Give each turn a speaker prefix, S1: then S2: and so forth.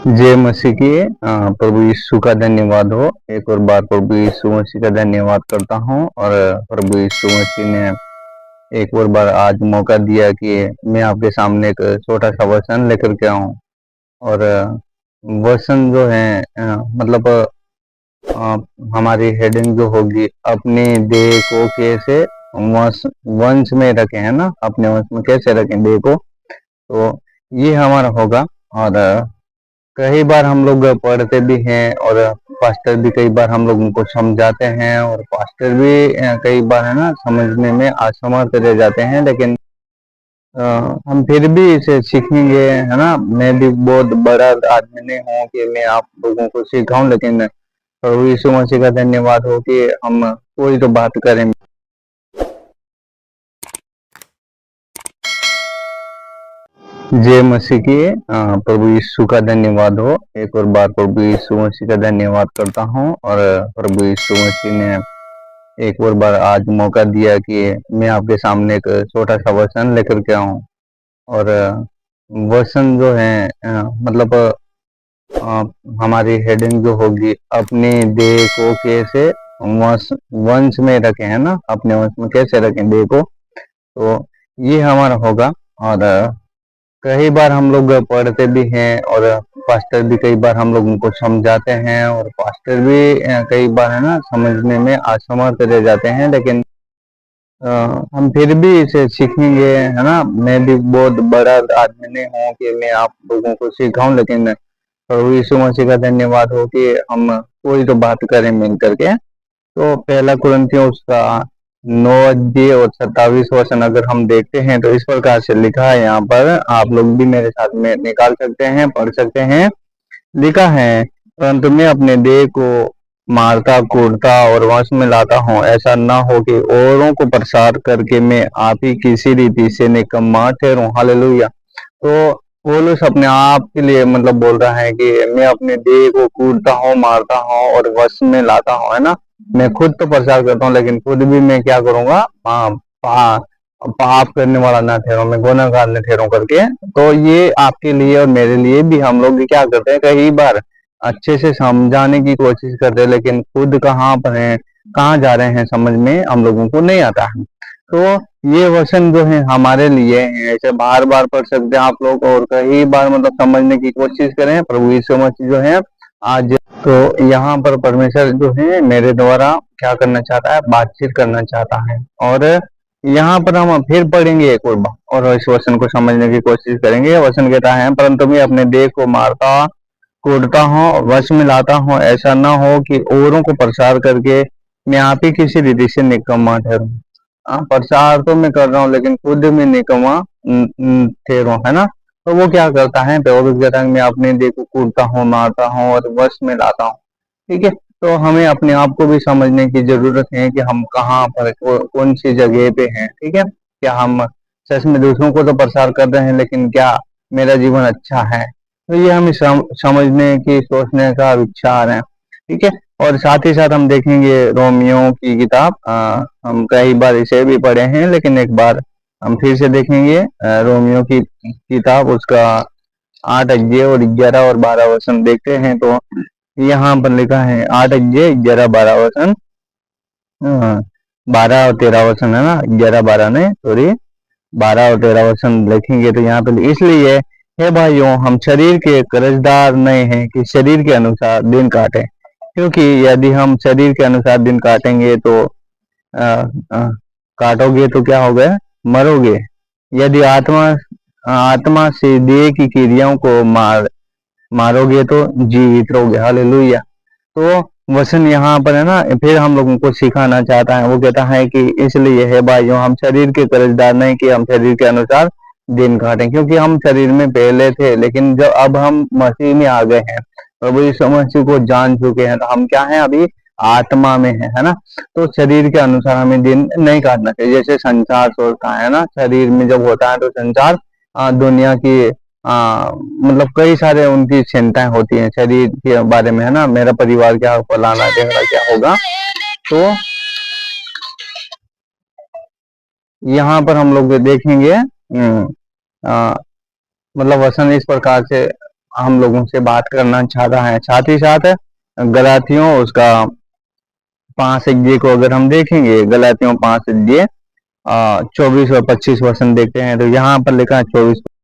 S1: जय मसीह की प्रभु यीशु का धन्यवाद हो। एक और बार प्रभु यीशु मसीह का धन्यवाद करता हूँ और प्रभु यीशु मसीह ने एक और बार आज मौका दिया कि मैं आपके सामने एक छोटा सा वचन लेकर के आऊँ। और वचन जो है मतलब हमारी हेडिंग जो होगी, अपनी देह को कैसे वंश में रखें, है ना, अपने वंश में कैसे रखें देह को, तो ये हमारा होगा। और कई बार हम लोग पढ़ते भी हैं और पास्टर भी कई बार हम लोगों को समझाते हैं और पास्टर भी कई बार, है ना, समझने में असमर्थ रह जाते हैं। लेकिन अ, हम फिर भी इसे सीखेंगे, है ना। मैं भी बहुत बड़ा आदमी नहीं हूँ कि मैं आप लोगों को सिखाऊं, लेकिन प्रभु यीशु मसीह का धन्यवाद हो कि हम कोई तो बात करें। जय मसीह की प्रभु यीशु का धन्यवाद हो। एक और बार प्रभु यीशु मसीह का धन्यवाद करता हूँ और प्रभु यीशु मसीह ने एक और बार आज मौका दिया कि मैं आपके सामने एक छोटा सा वचन लेकर के आऊँ। और वचन जो है मतलब हमारी हेडिंग जो होगी, अपनी देह को कैसे वंश में रखें, है ना, अपने वंश में कैसे रखें देह को, तो ये हमारा होगा। और कई बार हम लोग पढ़ते भी हैं और पास्टर भी कई बार हम लोगों को समझाते हैं और पास्टर भी कई बार, है ना, समझने में असमर्थ रह जाते हैं। लेकिन अ, हम फिर भी इसे सीखेंगे, है ना। मैं भी बहुत बड़ा आदमी नहीं हूँ कि मैं आप लोगों को सिखाऊं, लेकिन प्रभु यीशु मसीह का धन्यवाद हो कि हम कोई तो बात करें मिल करके। तो पहला कुरिन्थियों उसका 9 अध्याय और 27 वचन अगर हम देखते हैं तो इस प्रकार से लिखा है। यहाँ पर आप लोग भी मेरे साथ में निकाल सकते हैं, पढ़ सकते हैं। लिखा है, परंतु मैं अपने देह को मारता कूटता और वश में लाता हूँ, ऐसा न हो कि औरों को प्रसाद करके मैं आप ही किसी रीति से निकम्मा ठहरूं। हालेलुया। तो पौलुस अपने आप के लिए मतलब बोल रहा है कि मैं अपने देह को कूटता हूँ, मारता हूँ और वश में लाता हूँ, है ना। मैं खुद तो प्रचार करता हूँ, लेकिन खुद भी मैं क्या करूंगा, पाप करने वाला ना ठहरूं, मैं गुनहगार न ठहरूं करके। तो ये आपके लिए और मेरे लिए भी, हम लोग क्या करते हैं, कई बार अच्छे से समझाने की कोशिश करते हैं, लेकिन खुद कहाँ पर है, कहाँ जा रहे हैं, समझ में हम लोगों को नहीं आता है। तो ये वचन जो है हमारे लिए है। ऐसे बार बार पढ़ सकते हैं आप लोग और कई बार मतलब समझने की कोशिश करें। प्रभु यीशु मसीह जो है आज, तो यहाँ पर परमेश्वर जो है मेरे द्वारा क्या करना चाहता है, बातचीत करना चाहता है। और यहाँ पर हम फिर पढ़ेंगे एक और बार और इस वचन को समझने की कोशिश करेंगे। वचन कहता है, परंतु मैं अपने देह को मारता कूटता हूँ, वश में लाता हूँ, ऐसा न हो कि औरों को प्रसार करके मैं आप ही किसी रीति से निकम्मा ठहरूं। प्रचार तो मैं कर रहा हूँ, लेकिन खुद में निकम्मा ठहरूं, है ना। तो वो क्या करता है, पौलुस कहता है मैं अपने देह को कूटता हूँ, मारता हूँ और वश में लाता हूँ। ठीक है। तो हमें अपने आप को भी समझने की जरूरत है कि हम कहाँ पर कौन सी जगह पे हैं। ठीक है। क्या हम सच में दूसरों को तो प्रसार कर रहे हैं, लेकिन क्या मेरा जीवन अच्छा है, तो ये हमें समझने की, सोचने का विचार है। ठीक है। और साथ ही साथ हम देखेंगे रोमियो की किताब, हम कई बार इसे भी पढ़े हैं, लेकिन एक बार हम फिर से देखेंगे रोमियो की किताब, उसका 8 अध्याय और 11 और 12 वचन देखते हैं। तो यहाँ पर लिखा है 8 अध्याय 11 12 वचन, 12 और 13 वचन, है ना, 11 12 ने, सॉरी, 12 और 13 वचन लिखेंगे। तो यहाँ पे इसलिए हे भाइयों, हम शरीर के कर्जदार नहीं हैं कि शरीर के अनुसार दिन काटें, क्योंकि यदि हम शरीर के अनुसार दिन काटेंगे तो आ, आ, काटोगे तो क्या होगा, मरोगे। यदि आत्मा आत्मा से देह की क्रियाओं को मारोगे तो जीवित रहोगे। हालेलुया। तो वचन यहाँ पर, है ना, फिर हम लोगों को सिखाना चाहता है। वो कहता है कि इसलिए है भाइयों, हम शरीर के कर्जदार नहीं कि हम शरीर के अनुसार दिन काटें, क्योंकि हम शरीर में पहले थे, लेकिन जब अब हम मसीह में आ गए हैं, प्रभु यीशु मसीह को जान चुके हैं, तो हम क्या हैं, अभी आत्मा में है ना। तो शरीर के अनुसार हमें दिन नहीं काटना चाहिए। जैसे संसार सोचता है ना, शरीर में जब होता है तो संसार दुनिया की मतलब कई सारे उनकी चिंताएं होती हैं शरीर के बारे में, है ना। मेरा परिवार क्या, फलाना ढेंगड़ा क्या होगा। तो यहाँ पर हम लोग देखेंगे मतलब वचन इस प्रकार से हम लोगों से बात करना चाहता है। साथ ही साथ गलातियों उसका 5 अध्याय को अगर हम देखेंगे, गलातियों 5 अध्याय 24 और 25 वचन देखते हैं, तो यहाँ पर लिखा है 24